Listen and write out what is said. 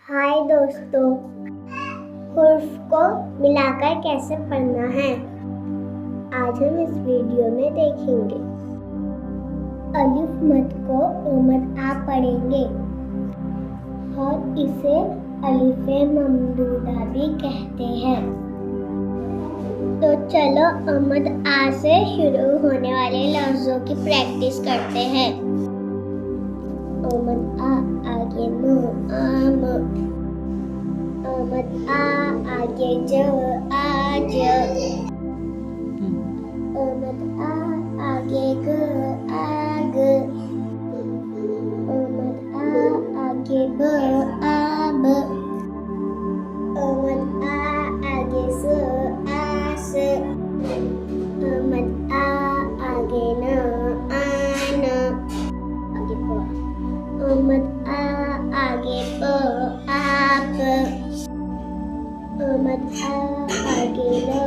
हाय दोस्तों, हुर्फ को मिलाकर कैसे पढ़ना है आज हम इस वीडियो में देखेंगे। अलिफ मद को मद आ पढ़ेंगे और इसे अलिफे ममदूदा भी कहते हैं। तो चलो मद आ से शुरू होने वाले लफ्जों की प्रैक्टिस करते हैं। मद आ आगे म आम, मद आ आगे ज आज, मद आ आगे ग आग, मद आ आगे ब आब, मद आ आगे स आस, मद आ आगे न आन, आगे प, मद आ आगे प आप, मद आ आगे ल